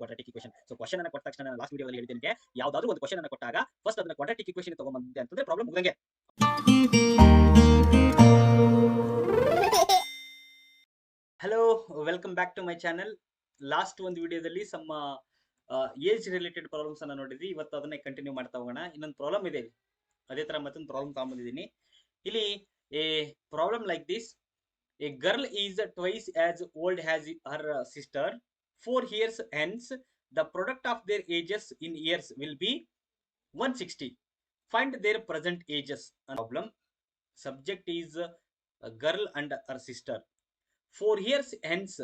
Quadratic equation. So question ಅನ್ನು ಕೊಟ್ಟ ತಕ್ಷಣ ನಾನು ಲಾಸ್ಟ್ ವಿಡಿಯೋದಲ್ಲಿ ಹೇಳಿದ್ದೇನೆ ನಿಮಗೆ, ಯಾವುದಾದ್ರೂ ಒಂದು ಕ್ವಶನ್ ಅನ್ನು ಕೊಟ್ಟಾಗ ಫಸ್ಟ್ ಅದನ್ನ ಕ್ವಾಡ್ರಾಟಿಕ್ ಇಕ್ವೇಷನ್ ತಗೊಂಡ್ಬಂದೆ ಅಂತಂದ್ರೆ ಪ್ರಾಬ್ಲಮ್ ಮುಗಿದಂಗೆ. Hello, welcome back to my channel. Last ಒಂದು ವಿಡಿಯೋದಲ್ಲಿ ಸಮ್ಮ ಏಜ್ ರಿಲೇಟೆಡ್ ಪ್ರಾಬ್ಲಮ್ಸ್ ಅನ್ನ ನೋಡಿದ್ವಿ. ಇವತ್ತು ಅದನ್ನೇ ಕಂಟಿನ್ಯೂ ಮಾಡ್ತಾ ಹೋಗೋಣ. ಇನ್ನೊಂದು ಪ್ರಾಬ್ಲಮ್ ಇದೆ, ಅದೇ ತರ ಮತ್ತೊಂದು ಪ್ರಾಬ್ಲಮ್ ತಗೊಂಡ್ಬಂದಿದ್ದೀನಿ. ಇಲ್ಲಿ A problem like this: A girl is twice as old as Har sister 4 years hence. The product of their ages in years will be 160. Find their present ages. Problem. Subject is a girl and her sister. 4 years hence,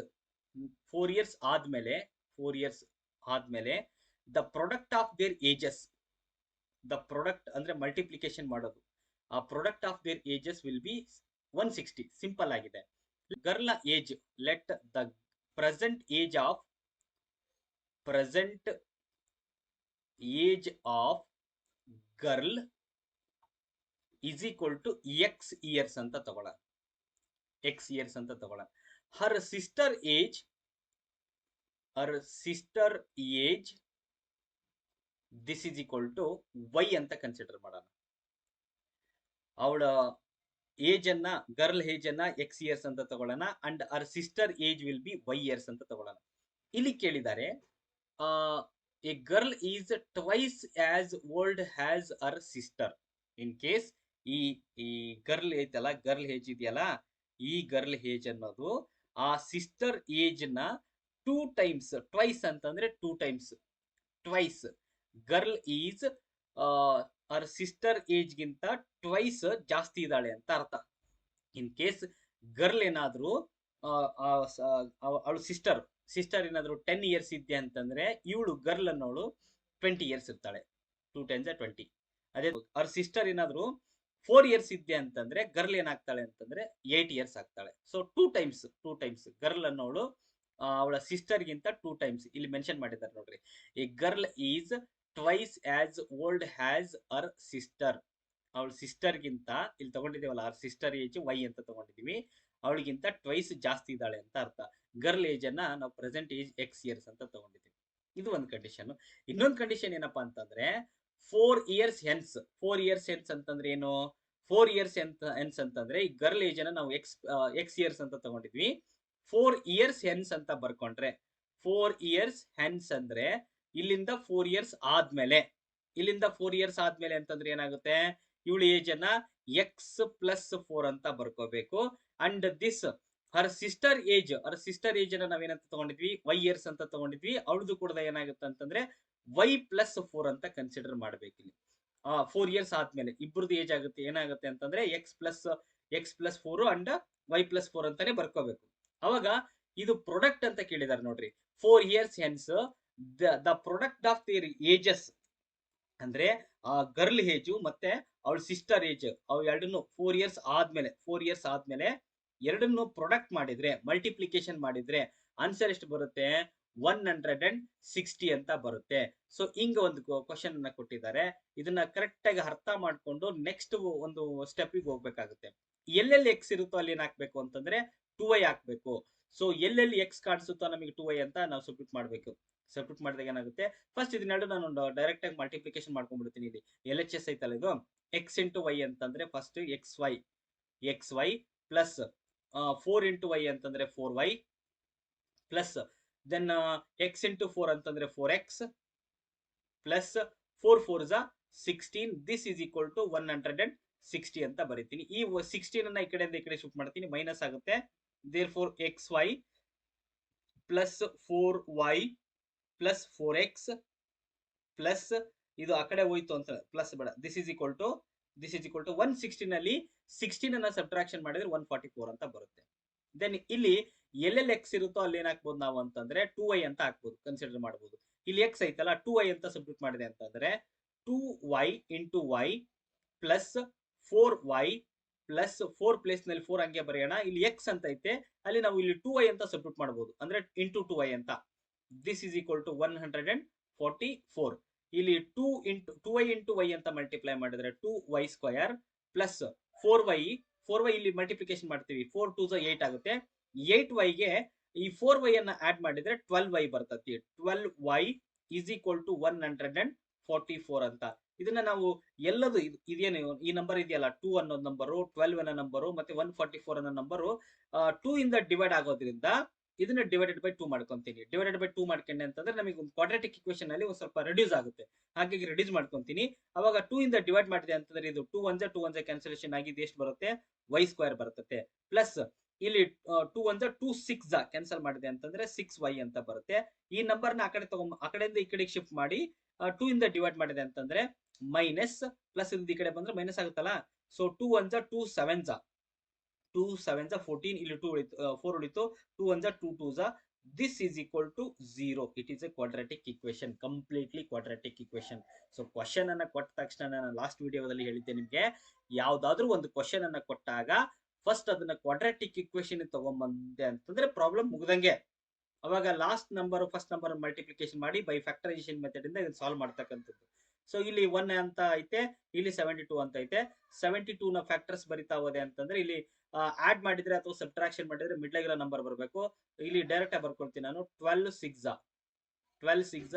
4 years ಆದ್ಮೇಲೆ, 4 years ಆದ್ಮೇಲೆ the product of their ages, the product ಅಂದ್ರೆ multiplication ಮಾಡೋದು, ಆ product of their ages will be 160. Simple ಆಗಿದೆ. Girl age, let the present age of girl is equal to x years ಅಂತ ತಗೊಳ್ಳೋಣ. x years ಅಂತ ತಗೊಳ್ಳೋಣ. her sister age this is equal to y ಅಂತ consider ಮಾಡೋಣ. ಅವಳ age ಅನ್ನ, girl age ಅನ್ನ x years ಅಂತ ತಗೊಳ್ಳೋಣ and her sister age will be y years ಅಂತ ತಗೊಳ್ಳೋಣ. ಇಲ್ಲಿ ಕೇಳಿದ್ದಾರೆ a girl is twice as old as her sister. in case ಈ ಗರ್ಲ್ ಐತಲ್ಲ, ಗರ್ಲ್ ಏಜ್ ಇದೆಯಲ್ಲ, ಈ ಗರ್ಲ್ ಏಜ್ ಅನ್ನೋದು ಆ ಸಿಸ್ಟರ್ ಏಜ್ ನ 2 times, ಟ್ವೈಸ್ ಅಂತಂದ್ರೆ 2 times, twice. Girl is our sister age ಗಿಂತ ಟ್ವೈಸ್ ಜಾಸ್ತಿ ಇದ್ದಾಳೆ ಅಂತ ಅರ್ಥ. ಇನ್ ಕೇಸ್ ಗರ್ಲ್ ಏನಾದ್ರು ಅವಳು ಸಿಸ್ಟರ್ ಏನಾದ್ರು 10 years ಇದೆಯಾ ಅಂತಂದ್ರೆ, ಇವಳು ಗರ್ಲ್ ಅನ್ನೋಳು 20 years ಇರ್ತಾಳೆ. 2 times 20. ಅದೇ ಅವ್ರ ಸಿಸ್ಟರ್ ಏನಾದ್ರು 4 years ಇದೆಯಾ ಅಂತಂದ್ರೆ, ಗರ್ಲ್ ಏನಾಗ್ತಾಳೆ ಅಂತಂದ್ರೆ 8 years ಆಗ್ತಾಳೆ. ಸೊ 2 times ಗರ್ಲ್ ಅನ್ನೋಳು ಅವಳ ಸಿಸ್ಟರ್ ಗಿಂತ 2 times ಇಲ್ಲಿ ಮೆನ್ಷನ್ ಮಾಡಿದ್ದಾರೆ ನೋಡ್ರಿ. A girl is twice as old as Har sister. ಅವಳ ಸಿಸ್ಟರ್ ಗಿಂತ, ಇಲ್ಲಿ ತಗೊಂಡಿದೀವಲ್ಲ ಅವರ್ ಸಿಸ್ಟರ್ ಏಜ್ y ಅಂತ ತಗೊಂಡಿದೀವಿ, ಅವಳಿಗಿಂತ ಟ್ವೈಸ್ ಜಾಸ್ತಿ ಇದ್ದಾಳೆ ಅಂತ ಅರ್ಥ. ಗರ್ಲ್ ಏಜ್ ಅನ್ನ ನಾವು ಪ್ರೆಸೆಂಟ್ ಏಜ್ x years ಅಂತ ತಗೊಂಡಿದೀವಿ. ಇದು ಒಂದು ಕಂಡೀಷನ್. ಇನ್ನೊಂದು ಕಂಡೀಷನ್ ಏನಪ್ಪಾ ಅಂತಂದ್ರೆ 4 years hence. 4 years hence ಅಂತಂದ್ರೆ ಏನು? 4 years hence ಅಂತಂದ್ರೆ ಈ ಗರ್ಲ್ ಏಜ್ ಅನ್ನ ನಾವು x years ಅಂತ ತಗೊಂಡಿದ್ವಿ. 4 years hence ಅಂತ ಬರ್ಕೊಂಡ್ರೆ, 4 years hence ಅಂದ್ರೆ ಇಲ್ಲಿಂದ 4 years ಆದ್ಮೇಲೆ, ಇಲ್ಲಿಂದ 4 years ಆದ್ಮೇಲೆ ಅಂತಂದ್ರೆ ಏನಾಗುತ್ತೆ, ಇವಳ ಏಜ್ ಅನ್ನ x plus 4 ಅಂತ ಬರ್ಕೋಬೇಕು. And this her sister age ಅನ್ನ ನಾವೇನಂತ ತಗೊಂಡಿದ್ವಿ, y years ಅಂತ ತಗೊಂಡಿದ್ವಿ. ಅವಳದು ಕೂಡ ಏನಾಗುತ್ತೆ ಅಂತಂದ್ರೆ y plus 4 ಅಂತ ಕನ್ಸಿಡರ್ ಮಾಡ್ಬೇಕು. ಇಲ್ಲಿ 4 years ಆದ್ಮೇಲೆ ಇಬ್ಬರದು ಏಜ್ ಆಗುತ್ತೆ, ಏನಾಗುತ್ತೆ ಅಂತಂದ್ರೆ x plus 4 and y plus 4 ಅಂತಾನೆ ಬರ್ಕೋಬೇಕು. ಅವಾಗ ಇದು ಪ್ರೊಡಕ್ಟ್ ಅಂತ ಕೇಳಿದಾರೆ ನೋಡ್ರಿ. 4 years hence the product of their ages ಅಂದ್ರೆ ಆ ಗರ್ಲ್ ಏಜು ಮತ್ತೆ ಅವಳ ಸಿಸ್ಟರ್ ಏಜ್, ಅವು ಎರಡನ್ನು 4 years ಆದ್ಮೇಲೆ ಎರಡನ್ನು ಪ್ರೊಡಕ್ಟ್ ಮಾಡಿದ್ರೆ, ಮಲ್ಟಿಪ್ಲಿಕೇಶನ್ ಮಾಡಿದ್ರೆ ಆನ್ಸರ್ ಎಷ್ಟು ಬರುತ್ತೆ? 160 ಅಂತ ಬರುತ್ತೆ. ಸೊ ಹಿಂಗ ಒಂದು ಕ್ವಶನ್ ಅನ್ನ ಕೊಟ್ಟಿದ್ದಾರೆ. ಇದನ್ನ ಕರೆಕ್ಟ್ ಆಗಿ ಅರ್ಥ ಮಾಡ್ಕೊಂಡು ನೆಕ್ಸ್ಟ್ ಒಂದು ಸ್ಟೆಪ್ಗೆ ಹೋಗ್ಬೇಕಾಗುತ್ತೆ. ಎಲ್ಲೆಲ್ಲಿ ಎಕ್ಸ್ ಇರುತ್ತೋ ಅಲ್ಲಿ ಏನ್ ಹಾಕ್ಬೇಕು ಅಂತಂದ್ರೆ 2y ಹಾಕ್ಬೇಕು. ಸೊ ಎಲ್ಲೆಲ್ಲಿ ಎಕ್ಸ್ ಕಾಣಿಸುತ್ತೋ ನಮಗೆ 2y ಅಂತ ನಾವು ಸಬ್ಮಿಟ್ ಮಾಡ್ಬೇಕು. ಸಬ್ಮಿಟ್ ಮಾಡಿದಾಗ ಏನಾಗುತ್ತೆ, ಫಸ್ಟ್ ಇದನ್ನೆರಡು ನಾನು ಡೈರೆಕ್ಟ್ ಆಗಿ ಮಲ್ಟಿಪ್ಲಿಕೇಶನ್ ಮಾಡ್ಕೊಂಡ್ಬಿಡ್ತೀನಿ. ಇಲ್ಲಿ ಎಲ್ ಎಚ್ ಎಸ್ ಐತಲ್ಲ, ಇದು ಎಕ್ಸ್ ಇಂಟು ವೈ ಅಂತಂದ್ರೆ first X Y plus 4 into Y ಅಂತಂದ್ರೆ 4y plus then X into 4 ಅಂತಂದ್ರೆ 4x plus 4 4 16. This is equal to 160 ಅಂತ ಬರೀತೀನಿ. ಈ 16 ಅನ್ನ ಈ ಕಡೆಯಿಂದ ಈ ಕಡೆ ಶಿಫ್ಟ್ ಮಾಡ್ತೀನಿ, ಮೈನಸ್ ಆಗುತ್ತೆ. therefore xy plus 4y plus 4x plus ಇದು ಆ ಕಡೆ ಹೋಯ್ತು ಅಂತ ಪ್ಲಸ್ ಬೇಡ, ದಿಸ್ ಈಸ್ ಈಕ್ವಲ್ ಟು 160 ನಲ್ಲಿ 16 ಅನ್ನ ಸಬ್ಟ್ರಾಕ್ಷನ್ ಮಾಡಿದ್ರೆ 144 ಅಂತ ಬರುತ್ತೆ. ದೆನ್ ಇಲ್ಲಿ ಎಲ್ಲೆಲ್ಲಿ ಎಕ್ಸ್ ಇರುತ್ತೋ ಅಲ್ಲಿ ಏನ್ ಹಾಕ್ಬೋದು ನಾವು ಅಂತಂದ್ರೆ 2y ಅಂತ ಹಾಕ್ಬೋದು, ಕನ್ಸಿಡರ್ ಮಾಡಬಹುದು. ಇಲ್ಲಿ ಎಕ್ಸ್ ಐತಲ್ಲ, 2y ಅಂತ ಸಬ್ಮಿಟ್ ಮಾಡಿದೆ ಅಂತಂದ್ರೆ 2y into y plus 4y plus 4 place ನಲ್ಲಿ 4 ಹಂಗೆ ಬರೆಯೋಣ. ಇಲ್ಲಿ ಎಕ್ಸ್ ಅಂತ ಐತೆ, ಅಲ್ಲಿ ನಾವು ಇಲ್ಲಿ 2y ಅಂತ ಸಬ್ಮಿಟ್ ಮಾಡಬಹುದು, ಅಂದ್ರೆ ಇಂಟು 2y ಅಂತ. This is equal to 144. ಇಲ್ಲಿ 2y ಇಂಟು y ಅಂತ ಮಲ್ಟಿಪ್ಲೈ ಮಾಡಿದ್ರೆ 2y ಸ್ಕ್ವಯರ್ ಪ್ಲಸ್ 4y ಇಲ್ಲಿ ಮಲ್ಟಿಪ್ಲಿಕೇಶನ್ ಮಾಡ್ತೀವಿ, 4 2 8 ಆಗುತ್ತೆ. 8y ಗೆ ಈ 4y ಅನ್ನ ಆಡ್ ಮಾಡಿದ್ರೆ 12y ಬರ್ತತಿ. 12y ಈಸ್ ಈಕ್ವಲ್ ಟು 144 ಅಂತ. ಇದನ್ನ ನಾವು ಎಲ್ಲದು ಇದೇನು ಈ ನಂಬರ್ ಇದೆಯಲ್ಲ 2 ಅನ್ನೋ ನಂಬರು, 12 ಅನ್ನೋ ನಂಬರು ಮತ್ತೆ 144 ಅನ್ನೋ ನಂಬರು 2 ಇಂದ ಡಿವೈಡ್ ಆಗೋದ್ರಿಂದ ಇದನ್ನ ಡಿವೈಡೆಡ್ ಬೈ 2 ಮಾಡ್ಕೊಂತೀನಿ. ಡಿವೈಡೆಡ್ ಬೈ 2 ಮಾಡ್ಕೊಂಡೆ ಅಂತಂದ್ರೆ ನಮಗೆ ಒಂದು ಕ್ವಾಡ್ರಾಟಿಕ್ ಇಕ್ವೇಶನ್ ಅಲ್ಲಿ ಒಂದು ಸ್ವಲ್ಪ ರೆಡ್ಯೂಸ್ ಆಗುತ್ತೆ. ಹಾಗಾಗಿ ರೆಡ್ಯೂಸ್ ಮಾಡ್ಕೊಂತೀನಿ. ಅವಾಗ 2 ಇಂದ ಡಿವೈಡ್ ಮಾಡಿದೆ ಅಂತಂದ್ರೆ ಇದು 2 1 ಕ್ಯಾನ್ಸಲೇಷನ್ ಆಗಿದೆ ಎಷ್ಟು ಬರುತ್ತೆ, y ಸ್ಕ್ವೇರ್ ಬರುತ್ತೆ. ಪ್ಲಸ್ ಇಲ್ಲಿ 2 1 2 6 ಕ್ಯಾನ್ಸಲ್ ಮಾಡಿದೆ ಅಂತಂದ್ರೆ 6y ಅಂತ ಬರುತ್ತೆ. ಈ ನಂಬರ್ನ ಆ ಕಡೆ ಆ ಕಡೆಯಿಂದ ಈ ಕಡೆಗೆ ಶಿಫ್ಟ್ ಮಾಡಿ 2 ಇಂದ ಡಿವೈಡ್ ಮಾಡಿದೆ ಅಂತಂದ್ರೆ ಮೈನಸ್, ಪ್ಲಸ್ ಈ ಕಡೆ ಬಂದ್ರೆ ಮೈನಸ್ ಆಗುತ್ತಲ್ಲ. ಸೊ 2 1 2 7 2 7 14, ಇಲ್ಲಿ 2 ಉಳಿತು, 4 ಉಳಿತು, 2 1 2 2 this is equal to 0. It is a quadratic equation, completely quadratic equation. So question ಅನ್ನ ಕೊಟ್ಟ ತಕ್ಷಣ ನಾನು ಲಾಸ್ಟ್ ವಿಡಿಯೋದಲ್ಲಿ ಹೇಳಿದ್ದೆ ನಿಮ್ಗೆ, ಯಾವ್ದಾದ್ರು ಒಂದು ಕ್ವಶನ್ ಅನ್ನ ಕೊಟ್ಟಾಗ ಫಸ್ಟ್ ಅದನ್ನ ಕ್ವಾಡ್ರಾಟಿಕ್ ಇಕ್ವೇಶನ್ ತಗೊಂಡ್ಬಂದೆ ಅಂತಂದ್ರೆ ಪ್ರಾಬ್ಲಮ್ ಮುಗ್ದಂಗೆ. ಅವಾಗ last number first number multiplication ಮಾಡಿ ಬೈ ಫ್ಯಾಕ್ಟರೈಸೇಷನ್ ಮೆಥಡ್ ಇಂದ ಇದನ್ನ ಸಾಲ್ವ್ ಮಾಡ್ತಕ್ಕಂಥದ್ದು. ಸೊ ಇಲ್ಲಿ 1 ಅಂತ ಐತೆ, ಇಲ್ಲಿ 72 ಅಂತ ಐತೆ. 72 ನ ಫ್ಯಾಕ್ಟರ್ಸ್ ಬರಿತಾ ಹೋದೆ ಅಂತಂದ್ರೆ ಇಲ್ಲಿ ಆಡ್ ಮಾಡಿದ್ರೆ ಅಥವಾ ಸಬ್ಟ್ರಾಕ್ಷನ್ ಮಾಡಿದ್ರೆ ಮಿಡ್ಲ್ ಆಗಿರೋ ನಂಬರ್ ಬರಬೇಕು. ಇಲ್ಲಿ ಡೈರೆಕ್ಟ್ ಆಗಿ ಬರ್ಕೊಳ್ತೀನಿ ನಾನು. 12 6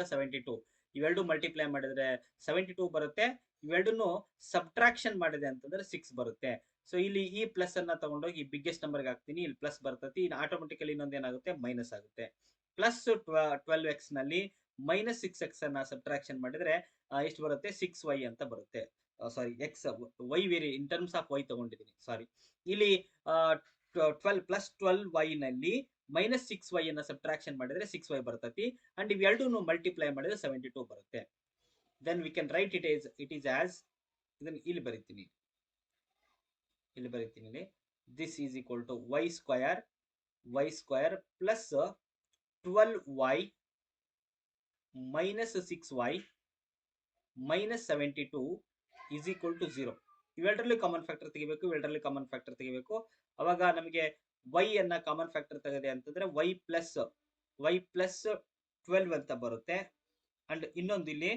72, ಇವೆರಡು ಮಲ್ಟಿಪ್ಲೈ ಮಾಡಿದ್ರೆ 72 ಬರುತ್ತೆ. ಇವೆರಡನ್ನು ಸಬ್ಟ್ರಾಕ್ಷನ್ ಮಾಡಿದೆ ಅಂತಂದ್ರೆ 6 ಬರುತ್ತೆ. ಸೊ ಇಲ್ಲಿ ಈ ಪ್ಲಸ್ ಅನ್ನ ತಗೊಂಡೋಗಿ ಬಿಗ್ಗೆಸ್ಟ್ ನಂಬರ್ಗೆ ಹಾಕ್ತೀನಿ, ಇಲ್ಲಿ ಪ್ಲಸ್ ಬರ್ತತಿ. ಆಟೋಮೆಟಿಕಲಿ ಇನ್ನೊಂದು ಏನಾಗುತ್ತೆ, ಮೈನಸ್ ಆಗುತ್ತೆ. ಪ್ಲಸ್ 12x ನಲ್ಲಿ ಮೈನಸ್ 6x ಅನ್ನ ಸಬ್ಟ್ರಾಕ್ಷನ್ ಮಾಡಿದ್ರೆ ಎಷ್ಟು ಬರುತ್ತೆ, 6y ಅಂತ ಬರುತ್ತೆ. Sorry X, Y vary in terms of Y ತಗೊಂಡಿದ್ದೀನಿ, ಸಾರಿ. ಇಲ್ಲಿ 12 ಪ್ಲಸ್ 12y ನಲ್ಲಿ ಮೈನಸ್ 6y ಅನ್ನ ಸಬ್ಟ್ರಾಕ್ಷನ್ ಮಾಡಿದ್ರೆ 6y ಬರ್ತತಿ. ಅಂಡ್ ಇವೆರಡೂ ಮಲ್ಟಿಪ್ಲೈ ಮಾಡಿದ್ರೆ 72 ಬರುತ್ತೆ. Then we can write it is as, ಇದನ್ನು ಇಲ್ಲಿ ಬರೀತೀನಿ, this is equal to y square plus 12y minus 6y minus 72 is equal to 0. ಇವೆರಡರಲ್ಲಿ ಕಾಮನ್ ಫ್ಯಾಕ್ಟರ್ ತೆಗಿಬೇಕು. ಅವಾಗ ನಮಗೆ y ಅನ್ನ ಕಾಮನ್ ಫ್ಯಾಕ್ಟರ್ ತೆಗೆದೆ ಅಂತಂದ್ರೆ y ಪ್ಲಸ್ 12 ಅಂತ ಬರುತ್ತೆ. ಅಂಡ್ ಇನ್ನೊಂದು ಇಲ್ಲಿ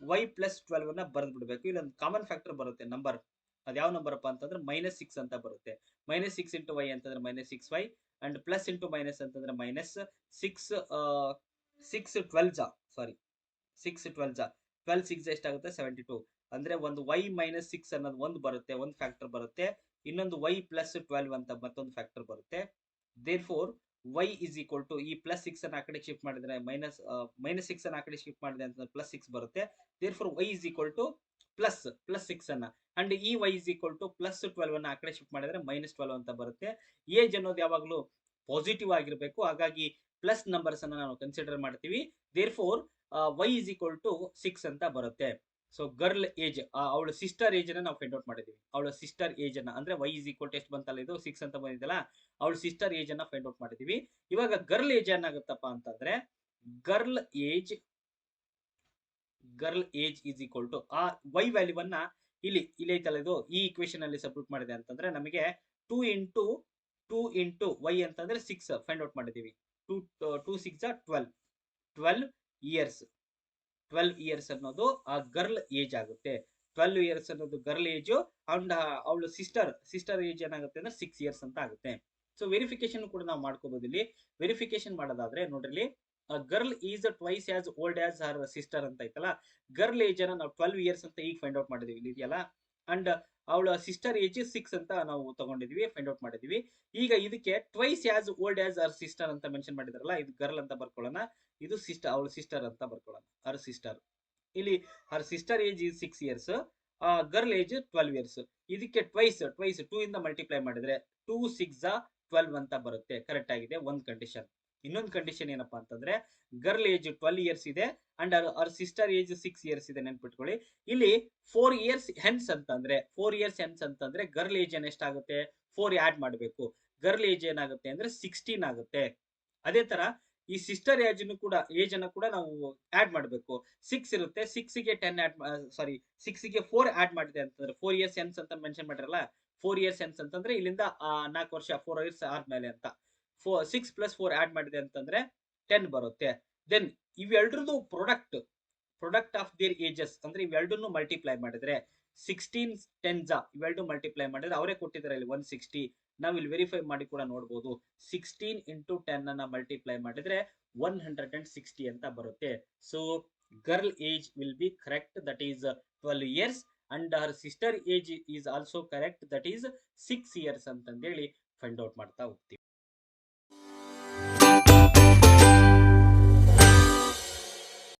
y ಪ್ಲಸ್ 12 ಅನ್ನ ಬರೆದು ಬಿಡಬೇಕು. ಇಲ್ಲೊಂದು ಕಾಮನ್ ಫ್ಯಾಕ್ಟರ್ ಬರುತ್ತೆ ನಂಬರ್, ಅದು ಯಾವ ನಂಬರ್ ಅಪ್ಪ ಅಂತಂದ್ರೆ ಮೈನಸ್ 6 ಅಂತ ಬರುತ್ತೆ. ಮೈನಸ್ 6 ಇಂಟು y ಅಂತಂದ್ರೆ minus 6y, and plus into minus ಅಂತಂದ್ರೆ ಮೈನಸ್ 6 12 6 ಎಷ್ಟಾಗುತ್ತೆ, 72. ಅಂದ್ರೆ ಒಂದು y ಮೈನಸ್ 6 ಅನ್ನೋದು ಒಂದು ಬರುತ್ತೆ, ಒಂದು ಫ್ಯಾಕ್ಟರ್ ಬರುತ್ತೆ. ಇನ್ನೊಂದು y ಪ್ಲಸ್ 12 ಅಂತ ಮತ್ತೊಂದು ಫ್ಯಾಕ್ಟರ್ ಬರುತ್ತೆ. Therefore y is equal to, ಈ ಪ್ಲಸ್ 6 ಅನ್ನ ಆ ಕಡೆ ಶಿಫ್ಟ್ ಮಾಡಿದ್ರೆ ಮೈನಸ್ 6 ಅನ್ನ ಆ ಕಡೆ ಶಿಫ್ಟ್ ಮಾಡಿದೆ ಅಂತಂದ್ರೆ ಪ್ಲಸ್ 6 ಬರುತ್ತೆ. Therefore y is equal to plus 6 ಅನ್ನ, ಅಂಡ್ ಈ y is equal to plus 12 ಅನ್ನ ಆ ಕಡೆ ಶಿಫ್ಟ್ ಮಾಡಿದ್ರೆ ಮೈನಸ್ 12 ಅಂತ ಬರುತ್ತೆ. ಏಜ್ ಅನ್ನೋದು ಯಾವಾಗಲೂ ಪಾಸಿಟಿವ್ ಆಗಿರಬೇಕು, ಹಾಗಾಗಿ ಪ್ಲಸ್ ನಂಬರ್ಸ್ ಅನ್ನ ನಾವು ಕನ್ಸಿಡರ್ ಮಾಡ್ತೀವಿ. Therefore y is equal to 6 ಅಂತ ಬರುತ್ತೆ. ಸೊ ಗರ್ಲ್ ಏಜ್, ಅವಳ ಸಿಸ್ಟರ್ ಏಜ್ ಅನ್ನ ನಾವು ಫೈಂಡ್ ಔಟ್ ಮಾಡಿದೀವಿ. ಅವಳ ಸಿಸ್ಟರ್ ಏಜ್ ಅನ್ನ, ಅಂದ್ರೆ y ಇಸ್ ಈಕ್ವಲ್ ಟು ಎಷ್ಟು ಬಂತಲ್ಲ, ಇದು 6 ಅಂತ ಬಂದಿದ್ದಲ್ಲ, ಅವಳ ಸಿಸ್ಟರ್ ಏಜ್ ಅನ್ನ ಫೈಂಡ್ ಔಟ್ ಮಾಡಿದೀವಿ. ಇವಾಗ ಗರ್ಲ್ ಏಜ್ ಏನಾಗುತ್ತಪ್ಪ ಅಂತಂದ್ರೆ, girl age is equal to ಆ y ವ್ಯಾಲ್ಯೂವನ್ನ ಇಲ್ಲಿ ಐತಲ್ಲ, ಇದು ಈ ಇಕ್ವೇಶನ್ ಅಲ್ಲಿ ಸಬ್ಸ್ಟಿಟ್ಯೂಟ್ ಮಾಡಿದೆ ಅಂತಂದ್ರೆ ನಮಗೆ 2 ಇಂಟು y ಅಂತಂದ್ರೆ 6 ಫೈಂಡ್ ಔಟ್ ಮಾಡಿದೀವಿ. 2 6 12 ಇಯರ್ಸ್ ಅನ್ನೋದು ಆ ಗರ್ಲ್ ಏಜ್ ಆಗುತ್ತೆ. 12 ಇಯರ್ಸ್ ಅನ್ನೋದು ಗರ್ಲ್ ಏಜ್, ಅಂಡ್ ಅವಳು ಸಿಸ್ಟರ್ ಏಜ್ ಏನಾಗುತ್ತೆ ಅಂದ್ರೆ 6 ಇಯರ್ಸ್ ಅಂತ ಆಗುತ್ತೆ. ಸೊ ವೆರಿಫಿಕೇಶನ್ ಕೂಡ ನಾವು ಮಾಡ್ಕೋಬಹುದು. ಇಲ್ಲಿ ವೆರಿಫಿಕೇಶನ್ ಮಾಡೋದಾದ್ರೆ ನೋಡ್ರಿ, girl is twice as old as Har sister ಅಂತ ಐತಲ್ಲ, ಗರ್ಲ್ ಏಜ್ ಅನ್ನ ನಾವು 12 ಇಯರ್ಸ್ ಅಂತ ಈಗ ಫೈಂಡ್ ಔಟ್ ಮಾಡಿದೀವಿ ಇಲ್ಲಿ ಇದೆಯಲ್ಲ, ಅಂಡ್ ಅವಳ ಸಿಸ್ಟರ್ ಏಜ್ 6 ಅಂತ ನಾವು ತಗೊಂಡಿದೀವಿ, ಫೈಂಡ್ ಔಟ್ ಮಾಡಿದೀವಿ. ಈಗ ಇದಕ್ಕೆ ಟ್ವೈಸ್ ಆಸ್ ಓಲ್ಡ್ ಆಸ್ ಹರ್ ಸಿಸ್ಟರ್ ಅಂತ ಮೆನ್ಷನ್ ಮಾಡಿದಾರಲ್ಲ, ಇದು ಗರ್ಲ್ ಅಂತ ಬರ್ಕೊಳ್ಳೋಣ, ಇದು ಸಿಸ್ಟರ್, ಅವಳ ಸಿಸ್ಟರ್ ಅಂತ ಬರ್ಕೊಳ್ಳೋಣ, ಹರ್ ಸಿಸ್ಟರ್. ಇಲ್ಲಿ ಹರ್ sister age is 6 years, girl age 12 years. ಇದಕ್ಕೆ ಟ್ವೈಸ್ 2 ಇಂದ ಮಲ್ಟಿಪ್ಲೈ ಮಾಡಿದ್ರೆ 2 6 12 ಅಂತ ಬರುತ್ತೆ. ಕರೆಕ್ಟ್ ಆಗಿದೆ, ಒಂದು ಕಂಡೀಷನ್. ಇನ್ನೊಂದು ಕಂಡೀಷನ್ ಏನಪ್ಪಾ ಅಂತಂದ್ರೆ, ಗರ್ಲ್ ಏಜ್ 12 ಇಯರ್ಸ್ ಇದೆ and our sister age 6 years ಇದೆ, ನೆನ್ಪಿಟ್ಕೊಳ್ಳಿ. ಇಲ್ಲಿ 4 ಇಯರ್ಸ್ ಹೆನ್ಸ್ ಅಂತಂದ್ರೆ ಗರ್ಲ್ ಏಜ್ ಎಷ್ಟಾಗುತ್ತೆ, 4 ಆಡ್ ಮಾಡಬೇಕು. ಗರ್ಲ್ ಏಜ್ ಏನಾಗುತ್ತೆ ಅಂದ್ರೆ 16 ಆಗುತ್ತೆ. ಅದೇ ತರ ಈ ಸಿಸ್ಟರ್ ಏಜ್ ಅನ್ನು ಕೂಡ ನಾವು ಆಡ್ ಮಾಡಬೇಕು. 6 ಇರುತ್ತೆ, 6 ಗೆ 4 ಆಡ್ ಮಾಡಿದೆ ಅಂತಂದ್ರೆ 4 ಇಯರ್ಸ್ ಹೆನ್ಸ್ ಅಂತ ಮೆನ್ಷನ್ ಮಾಡಿರಲ್ಲ, 4 ಇಯರ್ಸ್ ಹೆನ್ಸ್ ಅಂತಂದ್ರೆ ಇಲ್ಲಿಂದ 4 ವರ್ಷ, 4 ಇಯರ್ಸ್ ಆದ್ಮೇಲೆ ಅಂತ. 6 ಪ್ಲಸ್ 4 ಆಡ್ ಮಾಡಿದೆ ಅಂತಂದ್ರೆ 10 ಬರುತ್ತೆ. ದೆನ್ ಇವೆರಡರದು product product of their ages ಅಂದ್ರೆ ಇವೆರಡನ್ನು ಮಲ್ಟಿಪ್ಲೈ ಮಾಡಿದ್ರೆ 16 ಟೆನ್ಸ್ ಇವೆರಡು ಮಲ್ಟಿಪ್ಲೈ ಮಾಡಿದ್ರೆ ಅವರೇ ಕೊಟ್ಟಿದ್ದಾರೆ ಇಲ್ಲಿ 160. ನಾವು ಇಲ್ಲಿ ವೆರಿಫೈ ಮಾಡಿ ಕೂಡ ನೋಡಬಹುದು. 16 ಇಂಟು 10 ಅನ್ನ ಮಲ್ಟಿಪ್ಲೈ ಮಾಡಿದ್ರೆ 160 ಅಂತ ಬರುತ್ತೆ. So girl age will be correct, that is 12 years, and Har sister age is also correct, that is 6 years ಅಂತಂದೇಳಿ ಫೈಂಡ್ ಔಟ್ ಮಾಡ್ತಾ ಹೋಗ್ತೀವಿ.